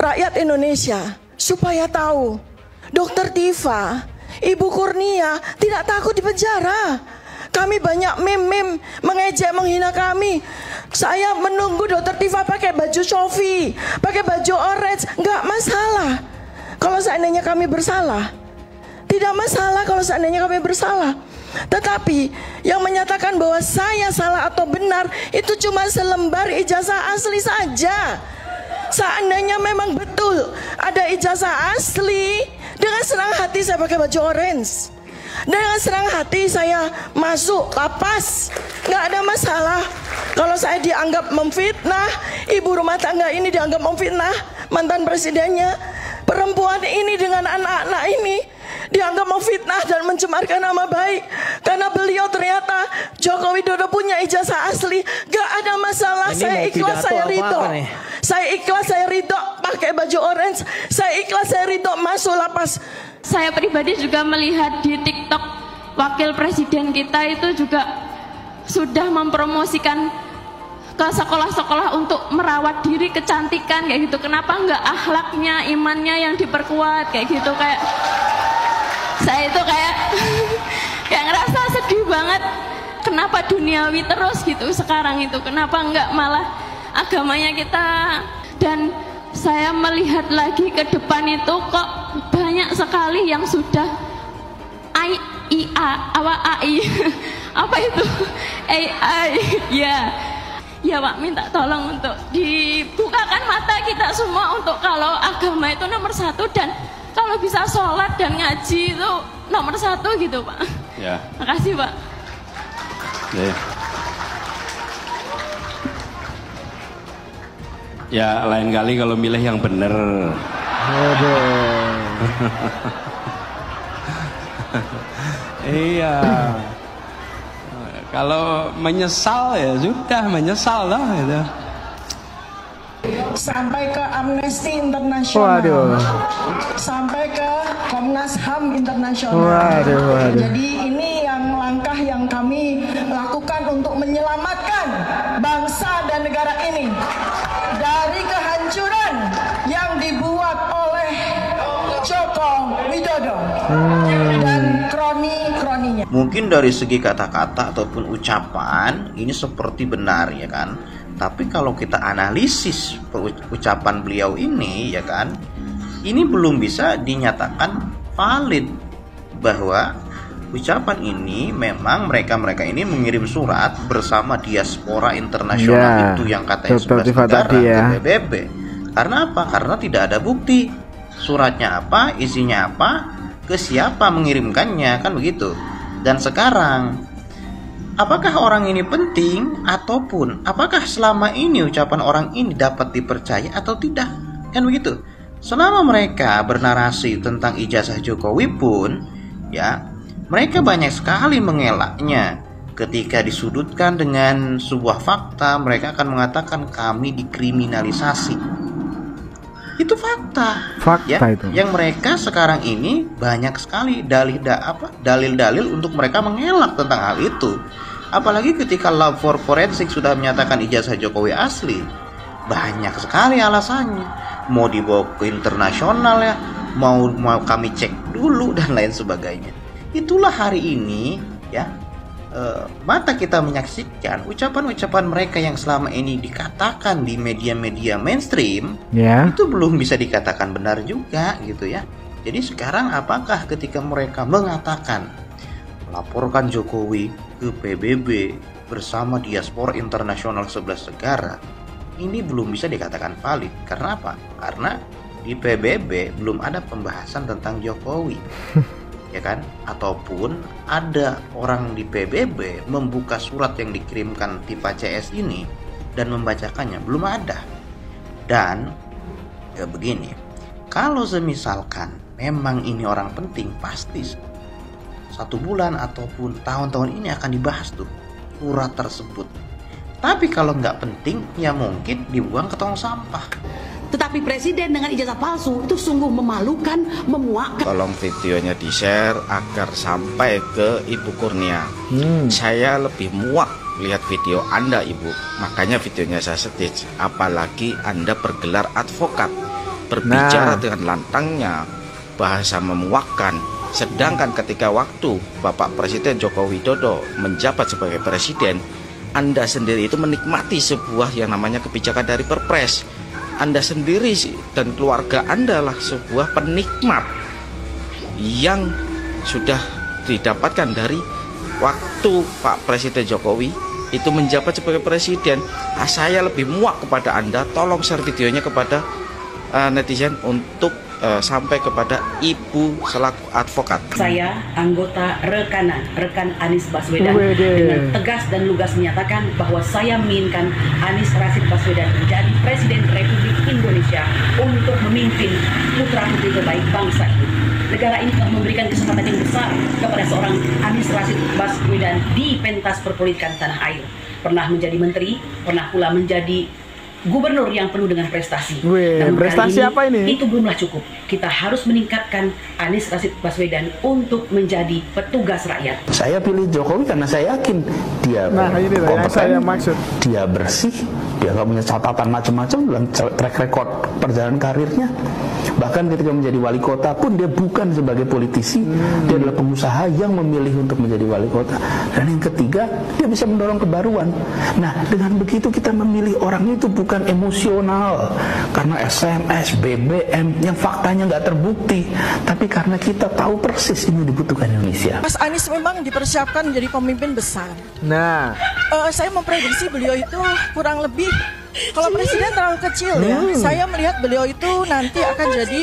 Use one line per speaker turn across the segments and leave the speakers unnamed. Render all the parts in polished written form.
rakyat Indonesia supaya tahu Dokter Tifa, Ibu Kurnia tidak takut di penjara. Kami banyak meme mengejek, menghina kami. Saya menunggu Dokter Tifa pakai baju Shopee, pakai baju orange, nggak masalah. Kalau seandainya kami bersalah, tidak masalah kalau seandainya kami bersalah. Tetapi yang menyatakan bahwa saya salah atau benar itu cuma selembar ijazah asli saja. Seandainya memang betul ada ijazah asli, dengan senang hati saya pakai baju orange. Dengan senang hati saya masuk lapas, nggak ada masalah. Kalau saya dianggap memfitnah, ibu rumah tangga ini dianggap memfitnah mantan presidennya, perempuan ini dengan anak-anak ini dianggap memfitnah dan mencemarkan nama baik karena beliau ternyata Joko Widodo punya ijazah asli, gak ada masalah. Saya ikhlas, saya ridho. Saya ikhlas, saya ridho pakai baju orange. Saya ikhlas, saya ridho masuk lapas.
Saya pribadi juga melihat di TikTok wakil presiden kita itu juga sudah mempromosikan ke sekolah-sekolah untuk merawat diri, kecantikan kayak gitu. Kenapa nggak akhlaknya, imannya yang diperkuat kayak gitu? Kayak saya itu kayak ngerasa sedih banget. Kenapa duniawi terus gitu sekarang itu? Kenapa nggak malah agamanya kita? Dan saya melihat lagi ke depan itu kok banyak sekali yang sudah AI, apa itu? AI, ya Pak, minta tolong untuk dibukakan mata kita semua untuk kalau agama itu nomor satu dan kalau bisa sholat dan ngaji itu nomor satu gitu Pak.
Ya.
Makasih Pak.
Ya lain kali kalau milih yang bener. Iya. Kalau menyesal ya sudah menyesal lah gitu.
Sampai ke Amnesty Internasional.
Waduh.
Sampai ke Komnas HAM Internasional.
Waduh.
Jadi ini yang langkah yang kami lakukan untuk menyelamatkan bangsa dan negara ini dari kehancuran yang dibuat oleh Joko Widodo dan kroni-kroninya.
Mungkin dari segi kata-kata ataupun ucapan ini seperti benar ya kan. Tapi kalau kita analisis ucapan beliau ini ya kan, ini belum bisa dinyatakan valid bahwa ucapan ini memang mereka ini mengirim surat bersama diaspora internasional itu yang katanya 11 negara ke PBB. Karena apa? Karena tidak ada bukti. Suratnya apa, isinya apa, ke siapa mengirimkannya, kan begitu. Dan sekarang apakah orang ini penting ataupun apakah selama ini ucapan orang ini dapat dipercaya atau tidak? Kan begitu. Selama mereka bernarasi tentang ijazah Jokowi pun ya, mereka banyak sekali mengelaknya. Ketika disudutkan dengan sebuah fakta, mereka akan mengatakan kami dikriminalisasi. Itu fakta ya, itu. Yang mereka sekarang ini banyak sekali dalil-dalil untuk mereka mengelak tentang hal itu. Apalagi ketika Lab for Forensic sudah menyatakan ijazah Jokowi asli, banyak sekali alasannya. Mau dibawa ke internasional ya, mau kami cek dulu dan lain sebagainya. Itulah hari ini ya, mata kita menyaksikan ucapan-ucapan mereka yang selama ini dikatakan di media-media mainstream itu belum bisa dikatakan benar juga gitu ya. Jadi sekarang apakah ketika mereka mengatakan melaporkan Jokowi ke PBB bersama diaspora internasional 11 negara, ini belum bisa dikatakan valid. Karena apa? Karena di PBB belum ada pembahasan tentang Jokowi. Ya kan? Ataupun ada orang di PBB membuka surat yang dikirimkan Tifa CS ini dan membacakannya, belum ada. Dan ya begini, kalau semisalkan memang ini orang penting, pasti 1 bulan ataupun tahun-tahun ini akan dibahas tuh surat tersebut. Tapi kalau nggak penting, ya mungkin dibuang ke tong sampah.
Tetapi presiden dengan ijazah palsu itu sungguh memalukan, memuakkan.
Tolong videonya di-share agar sampai ke Ibu Kurnia. Saya lebih muak lihat video Anda, Ibu. Makanya videonya saya search. Apalagi Anda bergelar advokat. berbicara dengan lantangnya, bahasa memuakkan. Sedangkan ketika waktu Bapak Presiden Joko Widodo menjabat sebagai presiden, Anda sendiri itu menikmati sebuah yang namanya kebijakan dari Perpres. Anda sendiri dan keluarga Anda lah sebuah penikmat yang sudah didapatkan dari waktu Pak Presiden Jokowi itu menjabat sebagai presiden. Saya lebih muak kepada Anda. Tolong share videonya kepada netizen untuk sampai kepada Ibu selaku advokat.
Saya anggota rekan Anies Baswedan dengan tegas dan lugas menyatakan bahwa saya menginginkan Anies Rashid Baswedan menjadi Presiden Republik Indonesia untuk memimpin putra-putri terbaik bangsa ini. Negara ini telah memberikan kesempatan yang besar kepada seorang Anies Rashid Baswedan di pentas perpolitikan tanah air. Pernah menjadi menteri, pernah pula menjadi gubernur yang penuh dengan prestasi.
Prestasi apa ini?
Itu belumlah cukup. Kita harus meningkatkan Anies Rashid Baswedan untuk menjadi petugas rakyat.
Saya pilih Jokowi karena saya yakin dia
yang saya maksud.
Dia bersih, dia nggak punya catatan macam-macam dalam track record perjalanan karirnya. Bahkan ketika menjadi wali kota pun dia bukan sebagai politisi, dia adalah pengusaha yang memilih untuk menjadi wali kota. Dan yang ketiga, dia bisa mendorong kebaruan. Nah, dengan begitu kita memilih orang itu bukan emosional karena SMS, BBM yang faktanya nggak terbukti, tapi karena kita tahu persis ini dibutuhkan Indonesia.
Mas Anies memang dipersiapkan menjadi pemimpin besar.
Nah,
saya memprediksi beliau itu kurang lebih, kalau presiden terlalu kecil ya, saya melihat beliau itu nanti akan jadi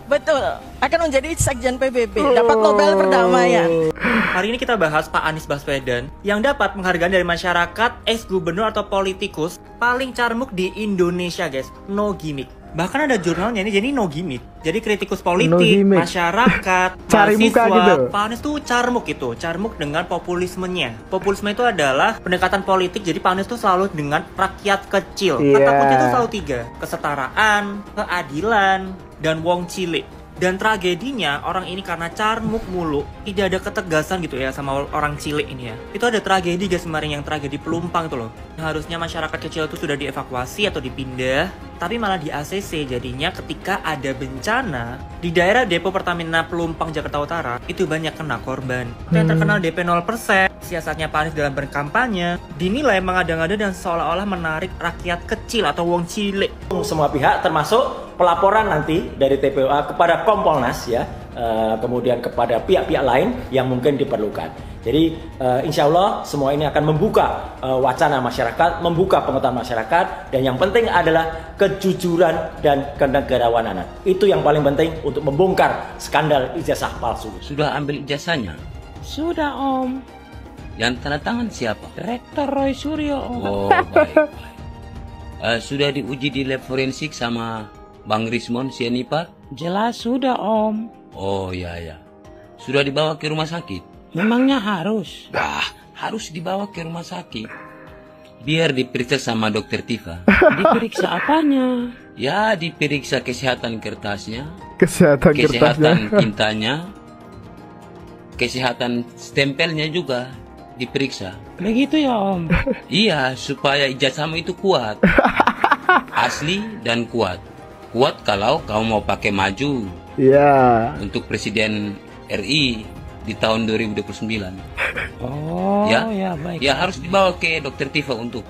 betul, akan menjadi sekjen PBB, dapat Nobel Perdamaian.
Hari ini kita bahas Pak Anies Baswedan yang dapat penghargaan dari masyarakat, ex-gubernur atau politikus paling carmuk di Indonesia, guys. No gimmick. Bahkan ada jurnalnya ini, jadi no gimmick. Jadi kritikus politik, masyarakat, mahasiswa, gitu. Pak Anies tuh carmuk itu, carmuk dengan populismenya. Populisme itu adalah pendekatan politik, jadi Pak Anies tuh selalu dengan rakyat kecil. Kata kunci itu selalu 3, kesetaraan, keadilan, dan wong cilik. Dan tragedinya orang ini karena carmuk mulu, tidak ada ketegasan gitu ya sama orang cilik ini ya. Itu ada tragedi guys kemarin, yang tragedi Pelumpang itu loh. Harusnya masyarakat kecil itu sudah dievakuasi atau dipindah, tapi malah di ACC. Jadinya ketika ada bencana di daerah depo Pertamina Pelumpang Jakarta Utara, itu banyak kena korban. Yang terkenal DP 0%, siasatnya Pak Anies dalam berkampanye dinilai mengada-ngada dan seolah-olah menarik rakyat kecil atau wong cilik.
Semua pihak termasuk pelaporan nanti dari TPUA kepada Kompolnas ya, kemudian kepada pihak-pihak lain yang mungkin diperlukan. Jadi insya Allah semua ini akan membuka wacana masyarakat, membuka pengetahuan masyarakat, dan yang penting adalah kejujuran dan kenegarawanan. Itu yang paling penting untuk membongkar skandal ijazah palsu.
Sudah ambil ijazahnya?
Sudah Om.
Yang tanda tangan siapa?
Rektor Roy Suryo Om.
Oh baik. Sudah diuji di lab forensik sama Bang Rismon Sianipar?
Jelas sudah Om.
Oh ya. Sudah dibawa ke rumah sakit?
Memangnya harus?
Harus dibawa ke rumah sakit. Biar diperiksa sama dokter Tifa.
Diperiksa apanya?
Ya diperiksa kesehatan kertasnya.
Kesehatan
tintanya. Kesehatan stempelnya juga diperiksa.
Begitu ya Om?
Iya, supaya ijazahmu itu kuat. Asli dan kuat. Kuat kalau kamu mau pakai maju untuk Presiden RI di tahun 2029.
Oh ya baik.
Ya harus dibawa ke dokter Tifa untuk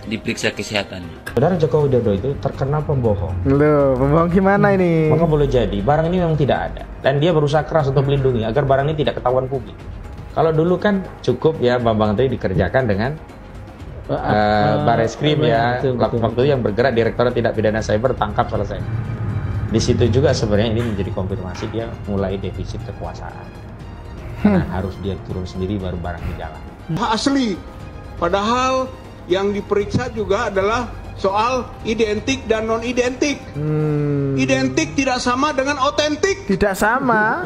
diperiksa kesehatannya.
Saudara Joko Widodo itu terkenal pembohong.
Loh, pembohong gimana ini?
Maka boleh jadi barang ini memang tidak ada, dan dia berusaha keras untuk melindungi agar barang ini tidak ketahuan publik. Kalau dulu kan cukup ya Bambang tadi dikerjakan dengan Bareskrim ya, waktu itu yang bergerak Direktorat Tindak Pidana Cyber, tangkap selesai. Di situ juga sebenarnya ini menjadi konfirmasi dia mulai defisit kekuasaan. Karena harus dia turun sendiri baru barang di jalan.
Asli, padahal yang diperiksa juga adalah soal identik dan non identik. Identik tidak sama dengan otentik.
Tidak sama.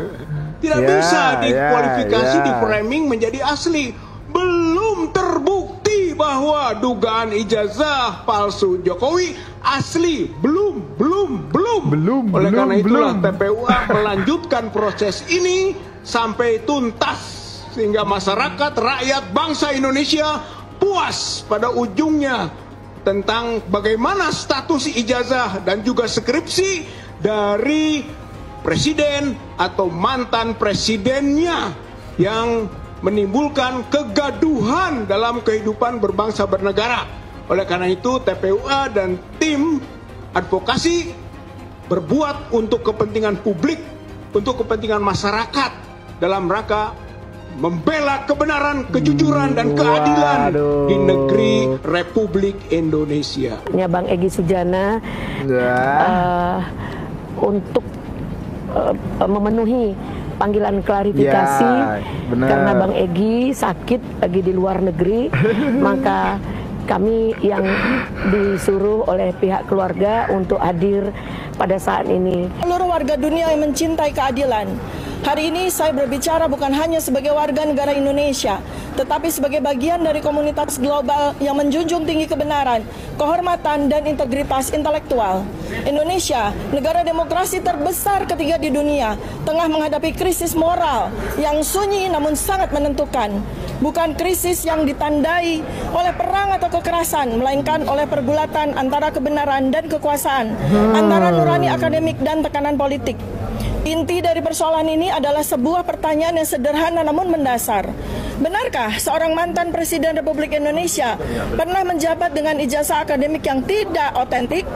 Tidak bisa dikualifikasi, di framing menjadi asli. Belum terbukti bahwa dugaan ijazah palsu Jokowi asli. Belum. Oleh karena itulah TPUA melanjutkan proses ini sampai tuntas, sehingga masyarakat, rakyat, bangsa Indonesia puas pada ujungnya tentang bagaimana status ijazah dan juga skripsi dari presiden atau mantan presidennya yang menimbulkan kegaduhan dalam kehidupan berbangsa bernegara. Oleh karena itu TPUA dan tim advokasi berbuat untuk kepentingan publik, untuk kepentingan masyarakat dalam rangka membela kebenaran, kejujuran, dan keadilan di negeri Republik Indonesia.
Bang Egy Sujana untuk memenuhi panggilan klarifikasi karena Bang Egy sakit lagi di luar negeri, maka kami yang disuruh oleh pihak keluarga untuk hadir pada saat ini.
Seluruh warga dunia yang mencintai keadilan. Hari ini saya berbicara bukan hanya sebagai warga negara Indonesia, tetapi sebagai bagian dari komunitas global yang menjunjung tinggi kebenaran, kehormatan, dan integritas intelektual. Indonesia, negara demokrasi terbesar ketiga di dunia, tengah menghadapi krisis moral yang sunyi namun sangat menentukan. Bukan krisis yang ditandai oleh perang atau kekerasan, melainkan oleh pergulatan antara kebenaran dan kekuasaan, antara nurani akademik dan tekanan politik. Inti dari persoalan ini adalah sebuah pertanyaan yang sederhana namun mendasar. Benarkah seorang mantan Presiden Republik Indonesia pernah menjabat dengan ijazah akademik yang tidak otentik?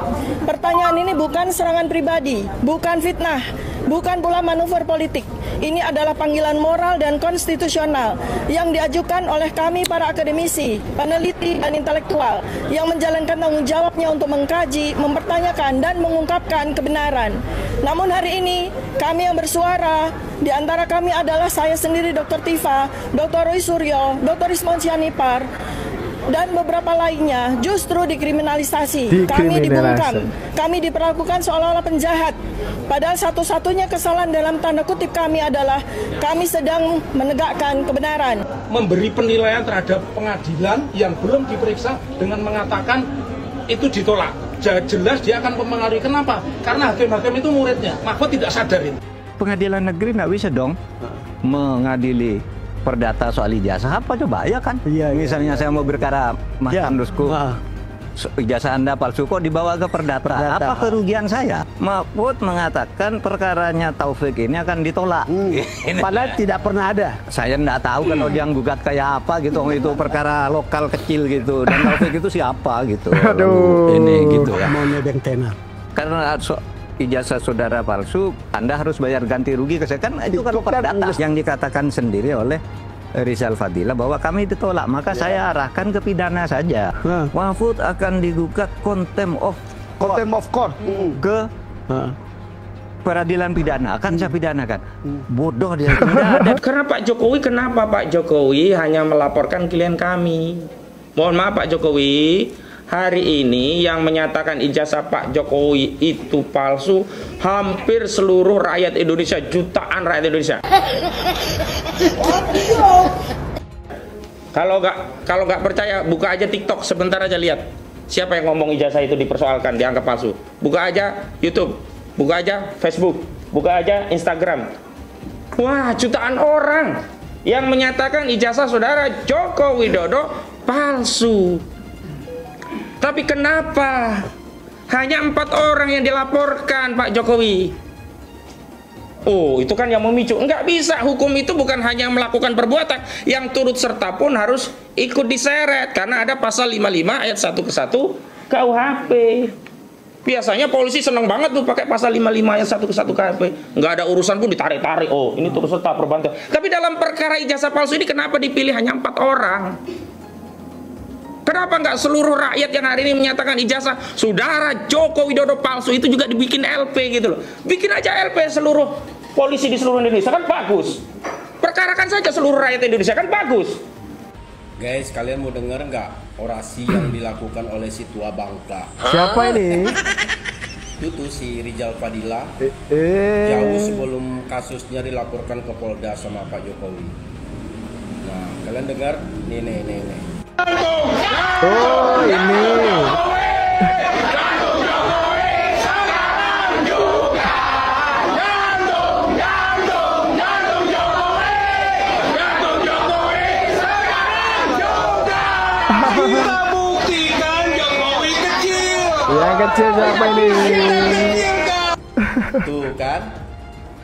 Pertanyaan ini bukan serangan pribadi, bukan fitnah, bukan pula manuver politik. Ini adalah panggilan moral dan konstitusional yang diajukan oleh kami para akademisi, peneliti, dan intelektual yang menjalankan tanggung jawabnya untuk mengkaji, mempertanyakan, dan mengungkapkan kebenaran. Namun hari ini, kami yang bersuara, di antara kami adalah saya sendiri Dr. Tifa, Dr. Roy Suryo, Dr. Ismon Sianipar, dan beberapa lainnya justru dikriminalisasi. Kami dibungkam, kami diperlakukan seolah-olah penjahat. Padahal satu-satunya kesalahan dalam tanda kutip kami adalah kami sedang menegakkan kebenaran.
Memberi penilaian terhadap pengadilan yang belum diperiksa dengan mengatakan itu ditolak. Jelas dia akan mempengaruhi. Kenapa? Karena hakim-hakim itu muridnya. Mahfud tidak sadar itu.
Pengadilan negeri nggak bisa dong mengadili perdata soal ijazah. Apa coba ya kan? Iya, misalnya saya mau berkara Mas Andusku, ijazah Anda palsu kok dibawa ke perdata. Apa kerugian saya? Mahfud mengatakan perkaranya Taufik ini akan ditolak.
Padahal tidak pernah ada.
Saya nggak tahu kalau dia gugat kayak apa gitu. Itu perkara lokal kecil gitu. Dan Taufik itu siapa gitu.
Aduh.
Ini gitu ya.
Mau nebeng tenar.
Karena ijazah saudara palsu, Anda harus bayar ganti rugi ke saya. Kan itu kalau perdata yang dikatakan sendiri oleh Rizal Fadila bahwa kami ditolak, maka saya arahkan ke pidana saja. Mahfud akan digugat contempt of court ke peradilan pidana, akan saya pidanakan. Bodoh dia.
Karena Pak Jokowi, kenapa Pak Jokowi hanya melaporkan klien kami? Mohon maaf Pak Jokowi, hari ini yang menyatakan ijazah Pak Jokowi itu palsu hampir seluruh rakyat Indonesia, jutaan rakyat Indonesia. Kalau nggak percaya, buka aja TikTok sebentar aja, lihat siapa yang ngomong ijazah itu dipersoalkan, dianggap palsu. Buka aja YouTube, buka aja Facebook, buka aja Instagram. Wah, jutaan orang yang menyatakan ijazah saudara Joko Widodo palsu. Tapi kenapa hanya 4 orang yang dilaporkan Pak Jokowi? Oh, itu kan yang memicu. Enggak bisa, hukum itu bukan hanya melakukan perbuatan, yang turut serta pun harus ikut diseret. Karena ada pasal 55 ayat 1 ke 1 KUHP. Biasanya polisi senang banget tuh pakai pasal 55 ayat 1 ke 1 KUHP. Enggak ada urusan pun ditarik-tarik. Oh, ini turut serta perbuatan. Tapi dalam perkara ijazah palsu ini kenapa dipilih hanya 4 orang? Kenapa nggak seluruh rakyat yang hari ini menyatakan ijazah saudara Joko Widodo palsu itu juga dibikin LP gitu loh? Bikin aja LP seluruh polisi di seluruh Indonesia, kan bagus. Perkarakan saja seluruh rakyat Indonesia, kan bagus.
Guys, kalian mau denger nggak orasi yang dilakukan oleh si tua bangka?
Siapa ini?
Itu tuh si Rizal Fadila. Jauh sebelum kasusnya dilaporkan ke Polda sama Pak Jokowi. Nah, kalian dengar? Nih.
Oh, ini.
Kita buktikan Jokowi
Yang kecil siapa ini?
Tuh kan,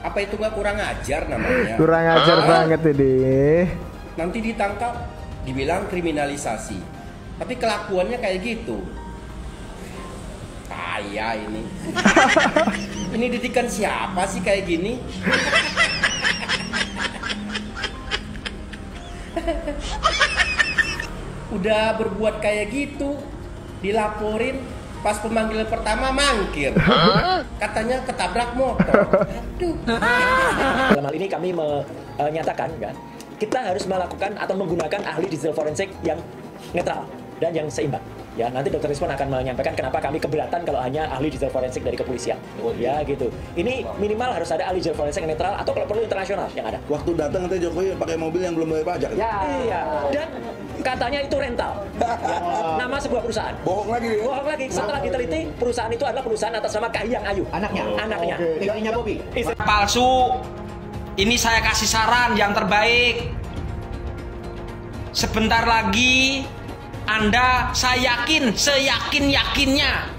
apa itu nggak kurang ajar namanya?
Kurang ajar banget ini.
Nanti ditangkap, dibilang kriminalisasi, tapi kelakuannya kayak gitu. Kaya ini. Ini didikan siapa sih kayak gini? Udah berbuat kayak gitu, dilaporin, pas pemanggilan pertama mangkir. Katanya ketabrak motor. Aduh.
Dalam hal ini kami menyatakan kan, kita harus melakukan atau menggunakan ahli digital forensik yang netral dan yang seimbang. Ya, nanti Dr. Rizwan akan menyampaikan kenapa kami keberatan kalau hanya ahli digital forensik dari kepolisian. Ya gitu. Ini minimal harus ada ahli digital forensik yang netral atau kalau perlu internasional yang ada.
Waktu datang nanti Jokowi pakai mobil yang belum bayar pajak.
Ya, iya. Dan katanya itu rental. Ya, nama sebuah perusahaan.
Bohong lagi.
Bohong lagi. Setelah diteliti, perusahaan itu adalah perusahaan atas nama Kahiyang Ayu. Anaknya. Anaknya.
Istrinya Bobi.
Palsu. Ini saya kasih saran yang terbaik. Sebentar lagi Anda, saya yakin, seyakin-yakinnya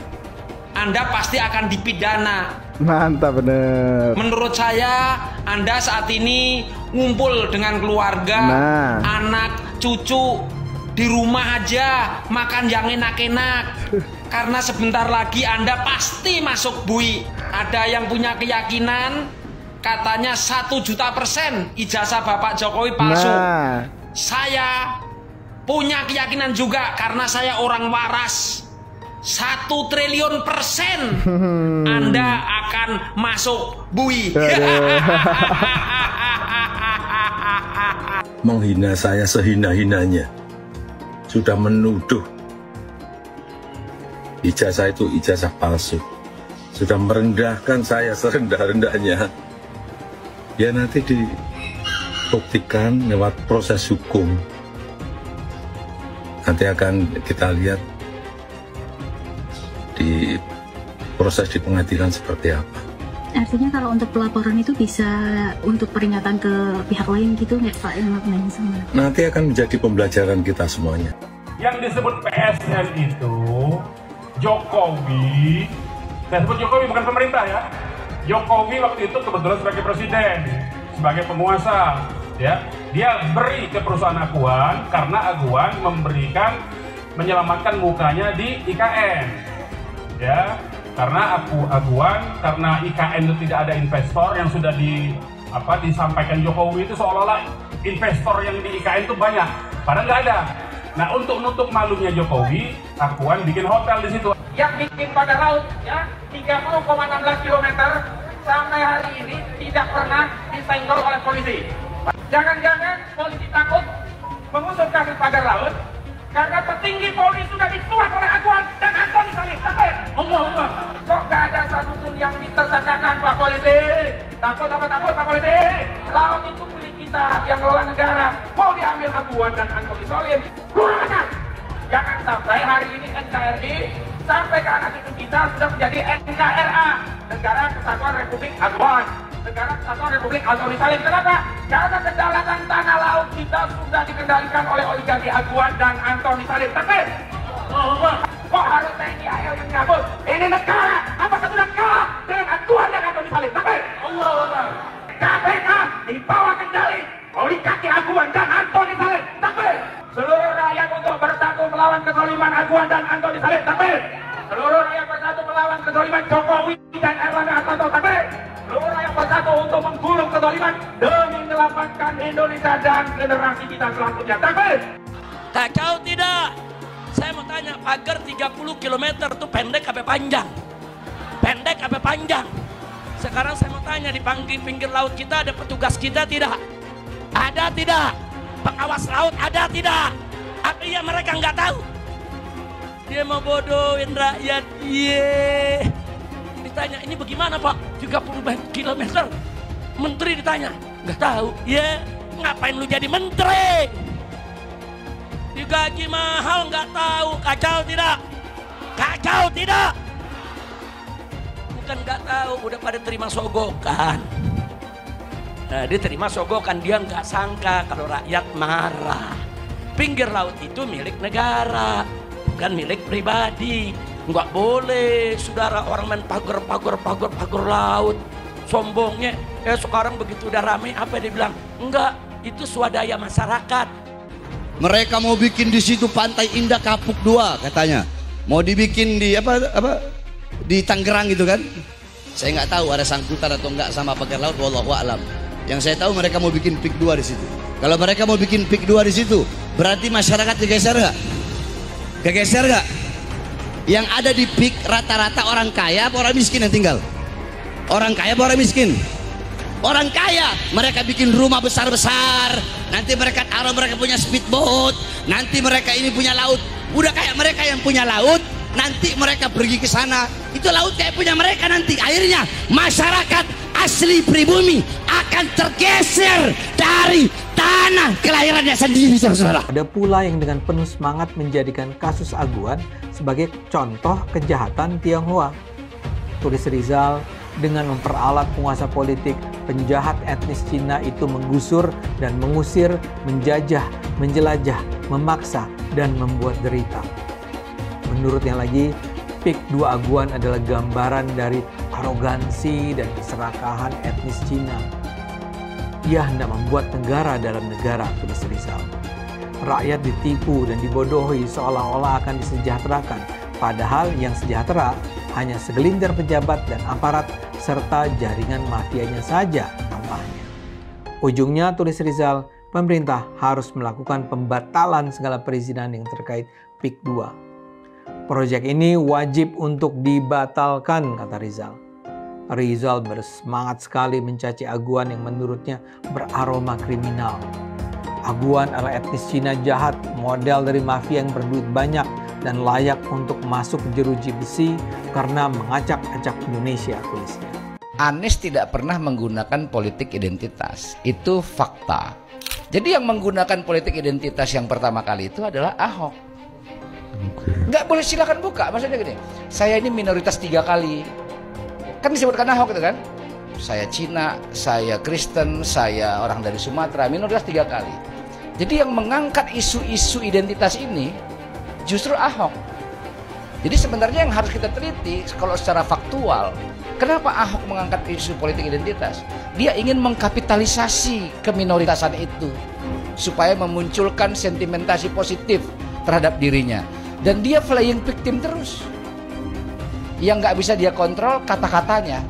Anda pasti akan dipidana.
Mantap bener.
Menurut saya Anda saat ini ngumpul dengan keluarga, anak, cucu di rumah aja, makan yang enak-enak. Karena sebentar lagi Anda pasti masuk bui. Ada yang punya keyakinan katanya 1.000.000% ijazah Bapak Jokowi palsu. Saya punya keyakinan juga karena saya orang waras. 1.000.000.000% Anda akan masuk bui.
Menghina saya sehina-hinanya. Sudah menuduh ijazah itu ijazah palsu. Sudah merendahkan saya serendah-rendahnya. Ya nanti dibuktikan lewat proses hukum. Nanti akan kita lihat di proses di pengadilan seperti apa.
Artinya kalau untuk pelaporan itu bisa untuk peringatan ke pihak lain gitu nggak Pak?
Nanti akan menjadi pembelajaran kita semuanya.
Yang disebut PSN itu Jokowi, saya sebut Jokowi bukan pemerintah ya. Jokowi waktu itu kebetulan sebagai presiden, sebagai penguasa. Ya, dia beri ke perusahaan Aguan karena Aguan menyelamatkan mukanya di IKN. Ya, karena Aguan, karena IKN itu tidak ada investor yang sudah disampaikan Jokowi itu seolah-olah investor yang di IKN itu banyak, padahal nggak ada. Nah, untuk nutup malunya Jokowi, Aguan bikin hotel di situ.
Yang bikin pada laut ya 30,16 km sampai hari ini tidak pernah disenggol oleh polisi. Jangan-jangan polisi takut mengusut kasus pagar laut karena petinggi Polri sudah dituas oleh Aguan dan Antoni Salim. Allah. Kok gak ada satupun yang ditersangkakan Pak Polisi? Takut Pak Polisi? Laut itu milik kita yang ngelola negara. Mau diambil Aguan dan Antoni Salim? Kurang ajar. Jangan sampai hari ini NKRI sampai ke anak cucu kita sudah menjadi NKRA, Negara Kesatuan Republik Aguan. Negara Kesatuan Republik Antoni Salim. Kenapa? Karena kedaulatan tanah laut kita sudah dikendalikan oleh oligarki Aguan dan Antoni Salim. Tapi kok harus TNI AL yang nyabut? Ini negara. Apakah sudah kalah dengan Aguan dan Antoni Salim? Tapi KPK di bawah kendali oligarki Aguan dan Antoni Salim. Tapi seluruh rakyat untuk bersatu melawan kezaliman Aguan dan Antoni Salim. Tapi seluruh rakyat bersatu melawan kezaliman Jokowi dan Erlangga Hartarto. Tapi seluruh rakyat bersatu untuk menggulung kezaliman demi menyelamatkan Indonesia dan generasi kita selanjutnya. Tapi
kacau tidak? Saya mau tanya, pagar 30 km itu pendek apa panjang? Pendek apa panjang? Sekarang saya mau tanya, di pinggir laut kita ada petugas kita tidak? Ada tidak? Pengawas laut ada tidak? Apa iya mereka nggak tahu? Dia mau bodohin rakyat. Ditanya, ini bagaimana Pak? 30 km. Menteri ditanya, nggak tahu. Ngapain lu jadi menteri? Digaji mahal nggak tahu. Kacau tidak? Kacau tidak? Bukan nggak tahu, udah pada terima sogokan. Nah, dia terima sogokan, dia nggak sangka kalau rakyat marah. Pinggir laut itu milik negara, bukan milik pribadi. Nggak boleh, saudara, orang main pagar laut. Sombongnya, sekarang begitu udah rame, apa dia bilang? Enggak, itu swadaya masyarakat.
Mereka mau bikin di situ Pantai Indah Kapuk 2 katanya. Mau dibikin di di Tangerang gitu kan. Saya nggak tahu ada sangkutan atau enggak sama pagar laut, wallahu a'lam. Yang saya tahu mereka mau bikin PIK 2 di situ. Kalau mereka mau bikin PIK 2 di situ, berarti masyarakat digeser nggak? Kegeser nggak? Yang ada di PIK rata-rata orang kaya apa orang miskin yang tinggal? Orang kaya apa orang miskin? Orang kaya, mereka bikin rumah besar-besar, nanti mereka taruh mereka punya speedboat, nanti mereka ini punya laut. Udah kayak mereka yang punya laut, nanti mereka pergi ke sana, itu laut kayak punya mereka nanti. Akhirnya masyarakat asli pribumi akan tergeser dari tanah kelahirannya sendiri, saudara.
Ada pula yang dengan penuh semangat menjadikan kasus Aguan sebagai contoh kejahatan Tionghoa. Tulis Rizal, dengan memperalat penguasa politik, penjahat etnis Cina itu menggusur dan mengusir, menjajah, menjelajah, memaksa, dan membuat derita. Menurutnya lagi, PIK 2 Aguan adalah gambaran dari arogansi dan keserakahan etnis Cina. Ia hendak membuat negara dalam negara, tulis Rizal. Rakyat ditipu dan dibodohi seolah-olah akan disejahterakan, padahal yang sejahtera hanya segelintir pejabat dan aparat serta jaringan mafianya saja tampaknya. Ujungnya, tulis Rizal, pemerintah harus melakukan pembatalan segala perizinan yang terkait PIK 2. Proyek ini wajib untuk dibatalkan, kata Rizal. Rizal bersemangat sekali mencaci Aguan yang menurutnya beraroma kriminal. Aguan adalah etnis Cina jahat, model dari mafia yang berduit banyak dan layak untuk masuk jeruji besi karena mengacak-acak Indonesia, tulisnya.
Anies tidak pernah menggunakan politik identitas, itu fakta. Jadi yang menggunakan politik identitas yang pertama kali itu adalah Ahok. Nggak boleh, silakan buka, maksudnya gini, saya ini minoritas 3 kali. Kan disebutkan Ahok itu kan, saya Cina, saya Kristen, saya orang dari Sumatera, minoritas 3 kali. Jadi yang mengangkat isu-isu identitas ini justru Ahok. Jadi sebenarnya yang harus kita teliti kalau secara faktual, kenapa Ahok mengangkat isu politik identitas? Dia ingin mengkapitalisasi keminoritasan itu supaya memunculkan sentimentasi positif terhadap dirinya, dan dia playing victim terus. Yang nggak bisa dia kontrol kata-katanya,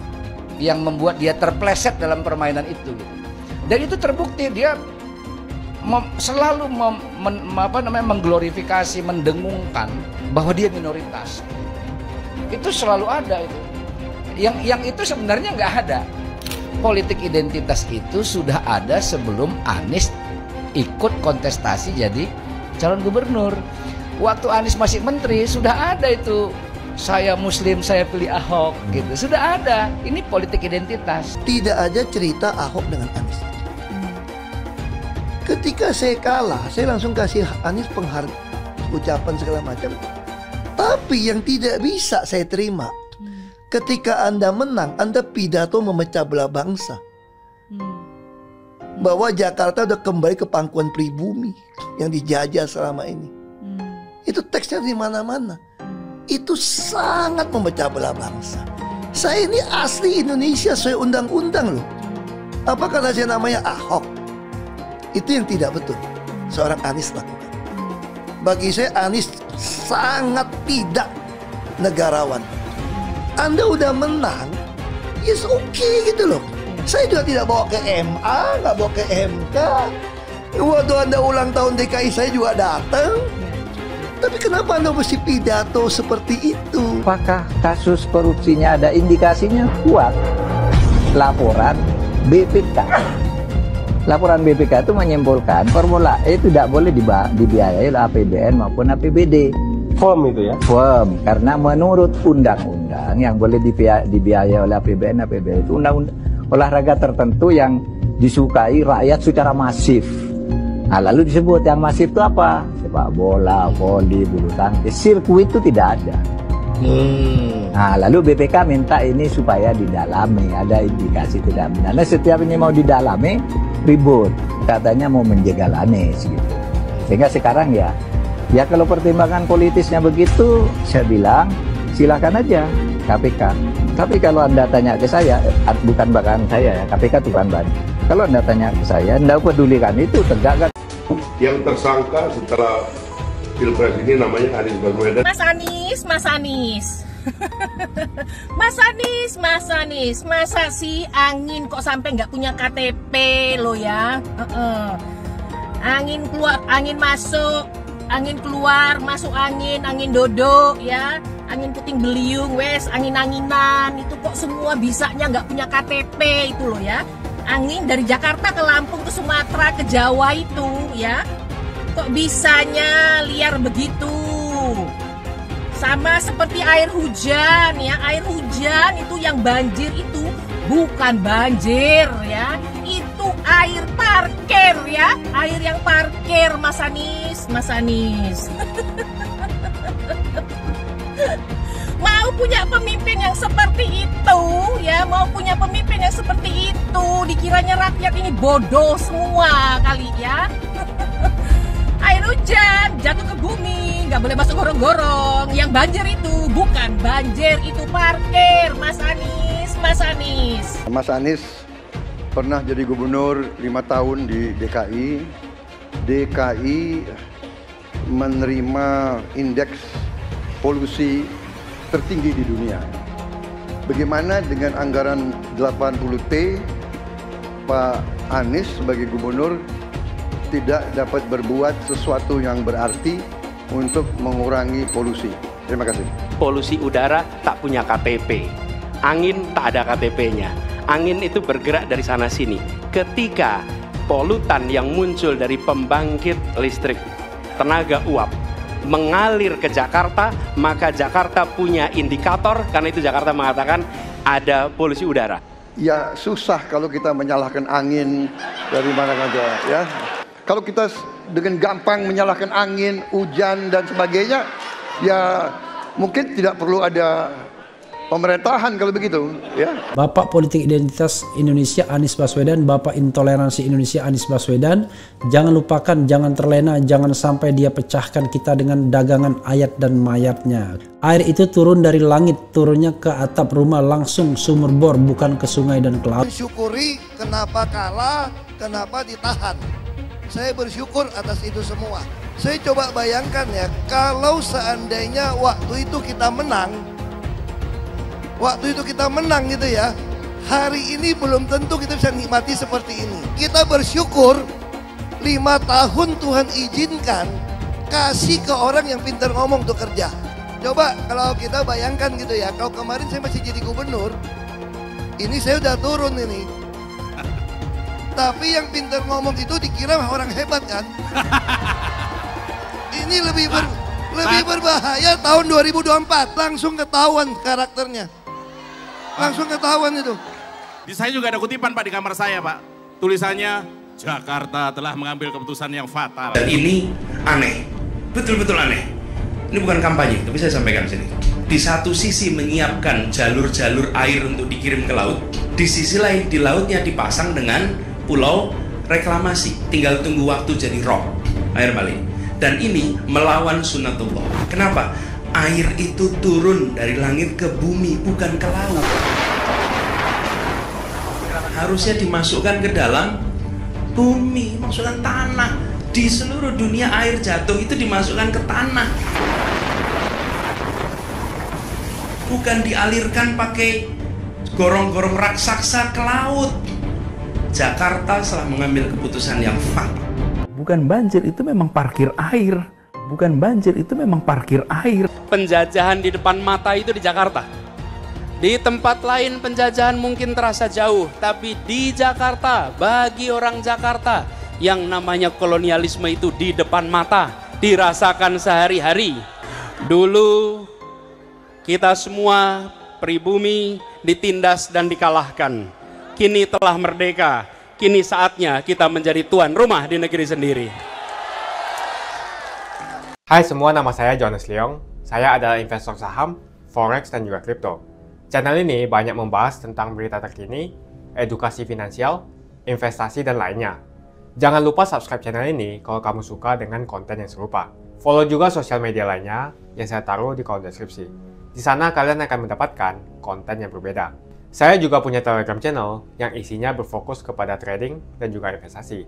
yang membuat dia terpleset dalam permainan itu. Dan itu terbukti, dia selalu mengglorifikasi, mendengungkan bahwa dia minoritas. Itu selalu ada itu. Yang itu sebenarnya nggak ada. Politik identitas itu sudah ada sebelum Anies ikut kontestasi jadi calon gubernur. Waktu Anies masih menteri sudah ada itu. Saya Muslim, saya pilih Ahok, gitu. Sudah ada. Ini politik identitas.
Tidak ada cerita Ahok dengan Anies. Ketika saya kalah, saya langsung kasih Anies penghargaan, ucapan segala macam. Tapi yang tidak bisa saya terima, ketika Anda menang, Anda pidato memecah belah bangsa. Bahwa Jakarta udah kembali ke pangkuan pribumi yang dijajah selama ini. Itu teksnya di mana-mana. Itu sangat memecah belah bangsa. Saya ini asli Indonesia sesuai undang-undang loh. Apa kata saya namanya Ahok? Itu yang tidak betul seorang Anies lakukan. Bagi saya Anies sangat tidak negarawan. Anda udah menang, yes okay gitu loh. Saya juga tidak bawa ke MA, nggak bawa ke MK. Waktu Anda ulang tahun DKI saya juga datang. Tapi kenapa Anda mesti pidato seperti itu?
Apakah kasus korupsinya ada indikasinya kuat? Laporan BPK. Laporan BPK itu menyimpulkan Formula E tidak boleh dibiayai oleh APBN maupun APBD. Firm itu ya? Firm, karena menurut undang-undang yang boleh dibiayai oleh APBN, APBD itu undang-undang olahraga tertentu yang disukai rakyat secara masif. Nah, lalu disebut yang masif itu apa? Sepak bola, voli, bulu tangkis, sirkuit itu tidak ada. Nah, lalu BPK minta ini supaya didalami, ada indikasi tidak benar. Nah, setiap ini mau didalami, ribut. Katanya mau menjegal Anies gitu. Sehingga sekarang ya kalau pertimbangan politisnya begitu, saya bilang silakan aja KPK. Tapi kalau Anda tanya ke saya, bukan bahkan saya ya, KPK itu bukan. Kalau Anda tanya ke saya, Anda pedulikan itu tegakkan.
Yang tersangka setelah Pilpres ini namanya Anies Baswedan.
Mas Anies, Mas Anies. Mas Anies, Mas Anies, masa sih angin kok sampai nggak punya KTP lo ya? Angin keluar, angin masuk, angin keluar, masuk angin, angin dodo ya, angin puting beliung, wes angin-anginan itu kok semua bisanya nggak punya KTP itu lo ya? Angin dari Jakarta ke Lampung ke Sumatera ke Jawa itu ya, kok bisanya liar begitu? Sama seperti air hujan ya, air hujan itu yang banjir itu bukan banjir ya, itu air parkir ya, air yang parkir Mas Anies, Mas Anies. Mau punya pemimpin yang seperti itu ya, mau punya pemimpin yang seperti itu, dikiranya rakyat ini bodoh semua kali ya. Air hujan jatuh ke bumi, nggak boleh masuk gorong-gorong. Yang banjir itu bukan banjir, itu parkir, Mas Anies, Mas Anies.
Mas Anies pernah jadi gubernur 5 tahun di DKI. DKI menerima indeks polusi tertinggi di dunia. Bagaimana dengan anggaran 80T, Pak Anies sebagai gubernur tidak dapat berbuat sesuatu yang berarti untuk mengurangi polusi. Terima kasih.
Polusi udara tak punya KTP, angin tak ada KTP-nya. Angin itu bergerak dari sana sini. Ketika polutan yang muncul dari pembangkit listrik tenaga uap mengalir ke Jakarta, maka Jakarta punya indikator, karena itu Jakarta mengatakan ada polusi udara.
Ya susah kalau kita menyalahkan angin dari mana saja ya. Kalau kita dengan gampang menyalahkan angin, hujan dan sebagainya, ya mungkin tidak perlu ada pemerintahan kalau begitu ya.
Bapak Politik Identitas Indonesia Anies Baswedan, Bapak Intoleransi Indonesia Anies Baswedan, jangan lupakan, jangan terlena, jangan sampai dia pecahkan kita dengan dagangan ayat dan mayatnya. Air itu turun dari langit, turunnya ke atap rumah langsung sumur bor, bukan ke sungai dan ke laut.
Syukuri kenapa kalah, kenapa ditahan. Saya bersyukur atas itu semua. Saya coba bayangkan ya, kalau seandainya waktu itu kita menang, gitu ya, hari ini belum tentu kita bisa nikmati seperti ini. Kita bersyukur 5 tahun Tuhan izinkan kasih ke orang yang pintar ngomong untuk kerja. Coba kalau kita bayangkan gitu ya, kalau kemarin saya masih jadi gubernur, ini saya udah turun ini. Tapi yang pintar ngomong itu dikira orang hebat kan? Ini lebih berbahaya tahun 2024, langsung ketahuan karakternya. Langsung ketahuan itu.
Di saya juga ada kutipan Pak di kamar saya Pak. Tulisannya, Jakarta telah mengambil keputusan yang fatal.
Dan ini aneh, betul-betul aneh. Ini bukan kampanye, tapi saya sampaikan sini. Di satu sisi menyiapkan jalur-jalur air untuk dikirim ke laut, di sisi lain di lautnya dipasang dengan pulau reklamasi, tinggal tunggu waktu jadi rob, air balik. Dan ini melawan sunatullah. Kenapa? Air itu turun dari langit ke bumi, bukan ke laut. Harusnya dimasukkan ke dalam bumi, masukkan tanah. Di seluruh dunia air jatuh itu dimasukkan ke tanah, bukan dialirkan pakai gorong-gorong raksasa ke laut. Jakarta telah mengambil keputusan yang fatal.
Bukan banjir, itu memang parkir air. Bukan banjir, itu memang parkir air.
Penjajahan di depan mata itu di Jakarta. Di tempat lain penjajahan mungkin terasa jauh, tapi di Jakarta, bagi orang Jakarta, yang namanya kolonialisme itu di depan mata, dirasakan sehari-hari. Dulu kita semua pribumi ditindas dan dikalahkan. Kini telah merdeka, kini saatnya kita menjadi tuan rumah di negeri sendiri.
Hai semua, nama saya Jonas Leong. Saya adalah investor saham, forex, dan juga kripto. Channel ini banyak membahas tentang berita terkini, edukasi finansial, investasi, dan lainnya. Jangan lupa subscribe channel ini kalau kamu suka dengan konten yang serupa. Follow juga sosial media lainnya yang saya taruh di kolom deskripsi. Di sana kalian akan mendapatkan konten yang berbeda. Saya juga punya Telegram channel yang isinya berfokus kepada trading dan juga investasi.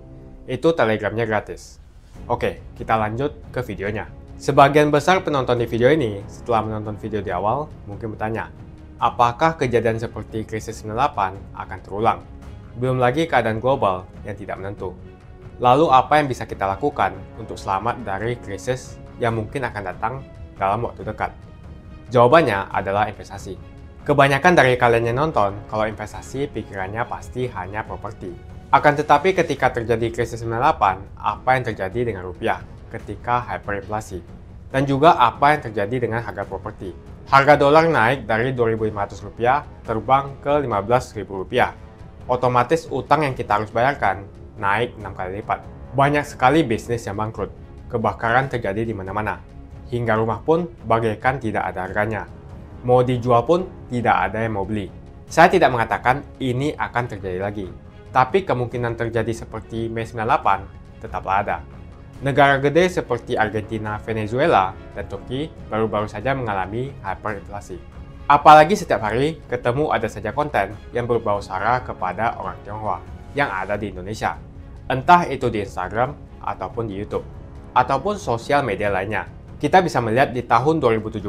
Itu Telegramnya gratis. Oke, kita lanjut ke videonya. Sebagian besar penonton di video ini setelah menonton video di awal mungkin bertanya, apakah kejadian seperti krisis 98 akan terulang? Belum lagi keadaan global yang tidak menentu. Lalu apa yang bisa kita lakukan untuk selamat dari krisis yang mungkin akan datang dalam waktu dekat? Jawabannya adalah investasi. Kebanyakan dari kalian yang nonton, kalau investasi pikirannya pasti hanya properti. Akan tetapi ketika terjadi krisis 98, apa yang terjadi dengan rupiah ketika hyperinflasi? Dan juga apa yang terjadi dengan harga properti? Harga dolar naik dari Rp2.500 terbang ke Rp15.000. Otomatis utang yang kita harus bayarkan naik 6 kali lipat. Banyak sekali bisnis yang bangkrut. Kebakaran terjadi di mana-mana. Hingga rumah pun bagaikan tidak ada harganya. Mau dijual pun tidak ada yang mau beli. Saya tidak mengatakan ini akan terjadi lagi. Tapi kemungkinan terjadi seperti Mei 98 tetaplah ada. Negara gede seperti Argentina, Venezuela, dan Turki baru-baru saja mengalami hyperinflasi. Apalagi setiap hari ketemu ada saja konten yang berbau sara kepada orang Tionghoa yang ada di Indonesia. Entah itu di Instagram ataupun di YouTube, ataupun sosial media lainnya. Kita bisa melihat di tahun 2017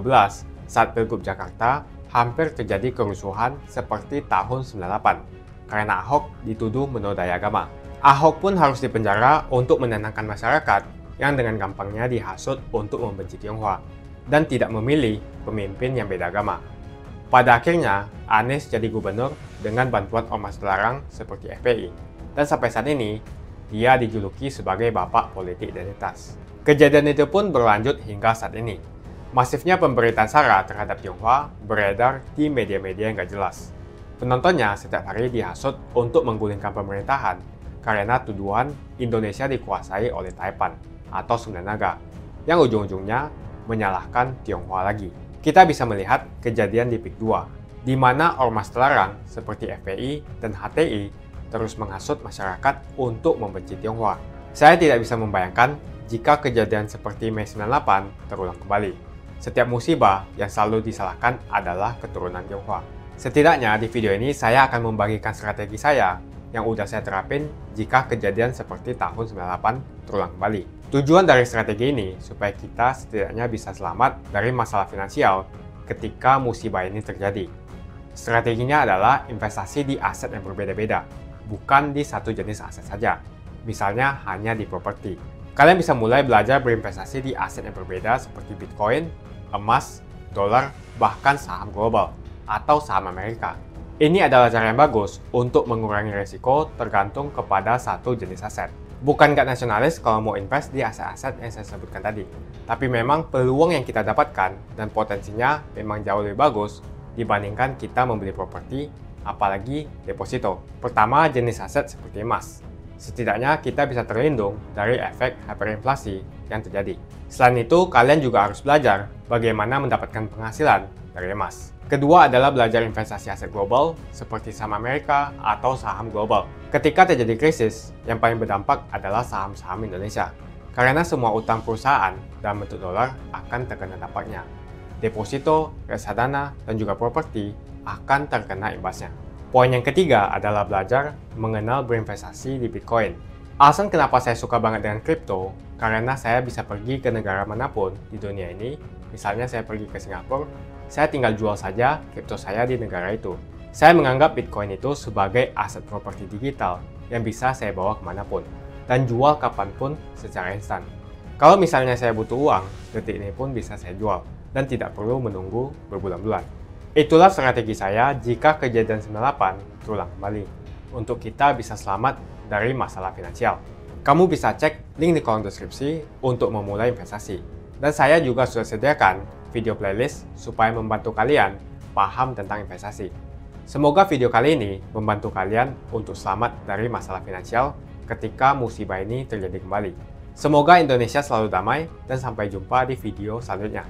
saat Pilgub Jakarta hampir terjadi kerusuhan seperti tahun 98 karena Ahok dituduh menodai agama. Ahok pun harus dipenjara untuk menenangkan masyarakat yang dengan gampangnya dihasut untuk membenci Tionghoa dan tidak memilih pemimpin yang beda agama. Pada akhirnya, Anies jadi gubernur dengan bantuan ormas terlarang seperti FPI. Dan sampai saat ini, dia dijuluki sebagai bapak politik identitas. Kejadian itu pun berlanjut hingga saat ini. Masifnya pemberitaan sara terhadap Tionghoa beredar di media-media yang gak jelas. Penontonnya setiap hari dihasut untuk menggulingkan pemerintahan karena tuduhan Indonesia dikuasai oleh Taipan atau Sunda Naga, yang ujung-ujungnya menyalahkan Tionghoa lagi. Kita bisa melihat kejadian di PIK 2, di mana ormas terlarang seperti FPI dan HTI terus menghasut masyarakat untuk membenci Tionghoa. Saya tidak bisa membayangkan jika kejadian seperti Mei 98 terulang kembali. Setiap musibah yang selalu disalahkan adalah keturunan Tionghoa. Setidaknya di video ini saya akan membagikan strategi saya yang udah saya terapin jika kejadian seperti tahun 98 terulang kembali. Tujuan dari strategi ini supaya kita setidaknya bisa selamat dari masalah finansial ketika musibah ini terjadi. Strateginya adalah investasi di aset yang berbeda-beda, bukan di satu jenis aset saja. Misalnya hanya di properti. Kalian bisa mulai belajar berinvestasi di aset yang berbeda seperti Bitcoin, emas, dolar, bahkan saham global atau saham Amerika. Ini adalah cara yang bagus untuk mengurangi risiko tergantung kepada satu jenis aset. Bukan nggak nasionalis kalau mau invest di aset-aset yang saya sebutkan tadi. Tapi memang peluang yang kita dapatkan dan potensinya memang jauh lebih bagus dibandingkan kita membeli properti, apalagi deposito. Pertama, jenis aset seperti emas. Setidaknya kita bisa terlindung dari efek hyperinflasi yang terjadi. Selain itu, kalian juga harus belajar bagaimana mendapatkan penghasilan dari emas. Kedua adalah belajar investasi aset global seperti saham Amerika atau saham global. Ketika terjadi krisis, yang paling berdampak adalah saham-saham Indonesia. Karena semua utang perusahaan dalam bentuk dolar akan terkena dampaknya. Deposito, reksadana, dan juga properti akan terkena imbasnya. Poin yang ketiga adalah belajar mengenal berinvestasi di Bitcoin. Alasan kenapa saya suka banget dengan kripto, karena saya bisa pergi ke negara manapun di dunia ini. Misalnya saya pergi ke Singapura, saya tinggal jual saja kripto saya di negara itu. Saya menganggap Bitcoin itu sebagai aset properti digital yang bisa saya bawa kemanapun dan jual kapanpun secara instan. Kalau misalnya saya butuh uang, detik ini pun bisa saya jual dan tidak perlu menunggu berbulan-bulan. Itulah strategi saya jika kejadian 98 terulang kembali, untuk kita bisa selamat dari masalah finansial. Kamu bisa cek link di kolom deskripsi untuk memulai investasi. Dan saya juga sudah sediakan video playlist supaya membantu kalian paham tentang investasi. Semoga video kali ini membantu kalian untuk selamat dari masalah finansial ketika musibah ini terjadi kembali. Semoga Indonesia selalu damai dan sampai jumpa di video selanjutnya.